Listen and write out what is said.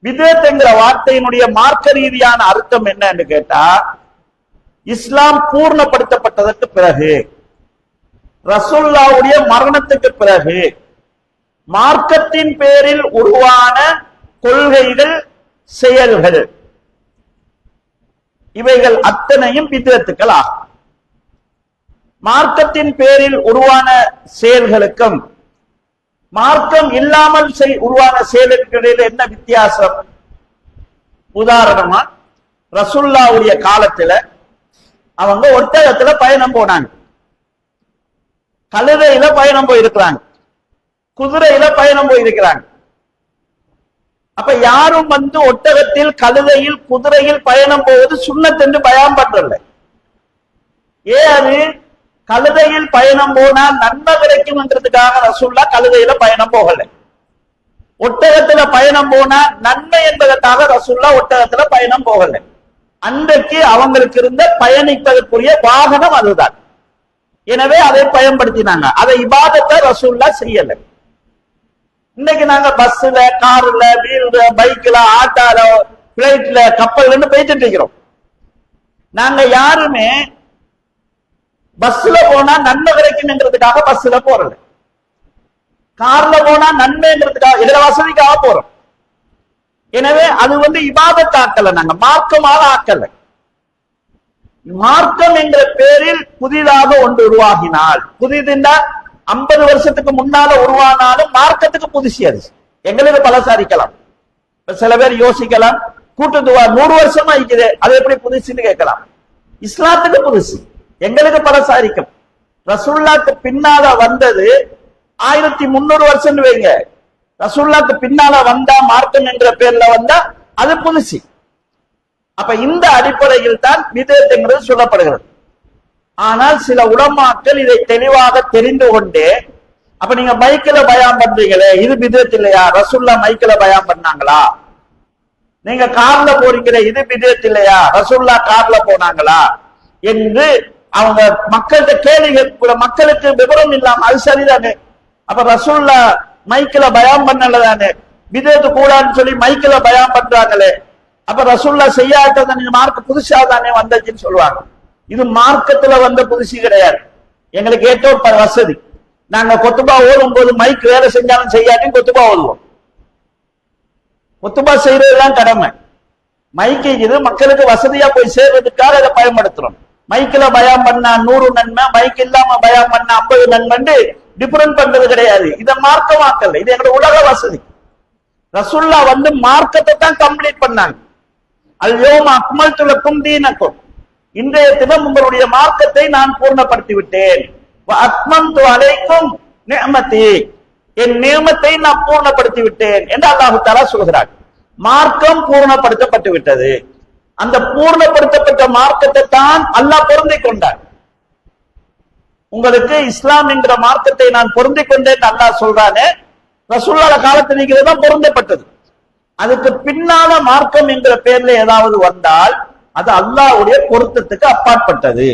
பிதஅத் என்கிற வார்த்தையினுடைய மார்க்க ரீதியான அர்த்தம் என்னன்னு கேட்டா, இஸ்லாம் பூர்ணப்படுத்தப்பட்டதற்கு பிறகு, ரசூலுல்லாஹ்வுடைய மரணத்துக்கு பிறகு மார்க்கத்தின் பேரில் உருவான கொள்கைகள், செயல்கள், இவைகள் அத்தனையும் பிதஅத்துக்கள் ஆகும். மார்க்கத்தின் பேரில் உருவான செயல்களுக்கும் மார்க்கம் இல்லாமல் உருவான செயல்களில் என்ன வித்தியாசம்? உதாரணமா, ரசூலுல்லாஹ்வுடைய காலத்துல அவங்க ஒட்டகத்துல பயணம் போனாங்க, கழுதையில பயணம் போயிருக்கிறாங்க, குதிரையில பயணம் போயிருக்கிறாங்க. அப்ப யாரும் ஒட்டகத்தில், கழுதையில், குதிரையில் பயணம் போவது சுன்னத் என்று பயான் பண்றல. ஏன் அது? கழுதையில் பயணம் போனா நன்மை கிடைக்கும்ன்றதுக்காக ரசூலுல்லாஹ் கழுதையில பயணம் போகல. ஒட்டகத்துல பயணம் போனா நன்மை என்பதற்காக ரசூலுல்லாஹ் ஒட்டகத்துல பயணம் போகல. அன்றைக்கு அவங்களுக்கு இருந்த பயணிப்பதற்குரிய வாகனம் அதுதான். எனவே அதை பயன்படுத்தினாங்க. அதை இபாதத்தை ரசூலுல்லாஹ் செய்யல. இன்னைக்கு நாங்க பஸ்ல, கார்ல, வீல்ல, பைக்ல, ஆட்டால, பிளைட்ல, கப்பல்ல போயிட்டு இருக்கிறோம். நாங்க யாருமே பஸ்ல போனா நன்மை கிடைக்கும்ன்றதுக்காக பஸ்ல போறது, கார்ல போனா நன்மைன்றதுக்காக, இதுல வசதிக்காக போறோம். எனவே அது இபாதத் ஆக்கல, நாங்க மார்க்கமாக ஆக்கல. மார்க்கம் என்ற பேரில் புதிதாக ஒன்று உருவாகினால், புதிதுன்னா 50 வருஷத்துக்கு முன்னால உருவானாலும் மார்க்கத்துக்கு புதுசு. அது எங்களுக்கு பலசாரிக்கலாம். சில பேர் யோசிக்கலாம், கூட்டுதுவா 100 வருஷமா இருக்குது, அது எப்படி புதுசுன்னு கேட்கலாம். இஸ்லாத்துக்கு புதுசு, எங்களுக்கு பலசாரிக்கும். ரசூலுல்லாஹ்க்கு பின்னால வந்தது 1300 வருஷம் வைங்க. ரசூலுல்லாஹ்க்கு பின்னால வந்தா, மார்க்கம் என்ற பேர்ல வந்தா அது புதுசு. அப்ப இந்த அடிப்படையில் தான் பிதஅத் என்பது சொல்லப்படுகிறது. ஆனால் சில உலமாக்கள் இதை தெளிவாக தெரிந்து கொண்டே, அப்ப நீங்க மைக்கில பயான் பண்றீங்களே, இது பிதஅத் இல்லையா? ரசூலுல்லாஹ் மைக்கில பயான் பண்ணாங்களா? நீங்க கார்ல போறீங்களே, இது பிதஅத் இல்லையா? ரசூலுல்லாஹ் கார்ல போனாங்களா என்று அவங்க மக்கள்கிட்ட கேள்வி கேட்கக்கூட, மக்களுக்கு விவரம் இல்லாம. அது சரிதானே? அப்ப ரசூலுல்லாஹ் மைக்கில பயான் பண்ணலதானே, பிதஅத் கூடாதுன்னு சொல்லி மைக்கில பயான் பண்றாங்களே, அப்ப ரசூலுல்லாஹ் செய்யாததை நீங்க மார்க்க புதுசா தானே வந்துச்சுன்னு சொல்லுவாங்க. இது மார்க்கத்துல வந்த புதுசு கிடையாது. எங்களுக்கு ஏற்ற வசதி. நாங்க கொத்துபா ஓடும் போது மைக் வேலை செஞ்சாலும் செய்யாட்டியும் கொத்துபா ஓடுவோம். கொத்துபா செய்யறதுதான் கடமை. மைக்கு இது மக்களுக்கு வசதியா போய் சேர்றதுக்காக அதை பயன்படுத்துறோம். மைக்கில பயான் பண்ணா 100 நன்மை, மைக் இல்லாம பயான் பண்ணா 50 நன்மை டிஃபரன்ஸ் பண்றது கிடையாது. இதை மார்க்கமாக்கல, இது எங்களோட உலக வசதி. ரசூலுல்லாஹ் மார்க்கத்தை தான் கம்ப்ளீட் பண்ணாங்க. அல்-யௌம அக்மல்து லக்கும் தீனக்கும், இன்றைய தினம் உங்களுடைய மார்க்கத்தை நான் பூர்ணப்படுத்தி விட்டேன். வ அத்மம்து அலைக்கும் நிஅமதி, என் நியமத்தை நான் பூர்ணப்படுத்தி விட்டேன் என்று அல்லாஹ் தஆலா சொல்கிறார். மார்க்கம் பூர்ணப்படுத்தப்பட்டு விட்டது. அந்த பூர்ணப்படுத்தப்பட்ட மார்க்கத்தை தான் அல்லாஹ் பொருந்திக் கொண்டார். உங்களுக்கு இஸ்லாம் என்கிற மார்க்கத்தை நான் பொருந்திக் கொண்டேன் அல்லாஹ் சொல்றானே, ரசூலுல்லாஹ் காலத்தில் நீங்க பொருந்தப்பட்டது. அதுக்கு பின்னால மார்க்கம் என்கிற பேர்ல ஏதாவது வந்தால் அது அல்லாஹ்வுடைய பொருத்தத்துக்கு அப்பாற்பட்டது.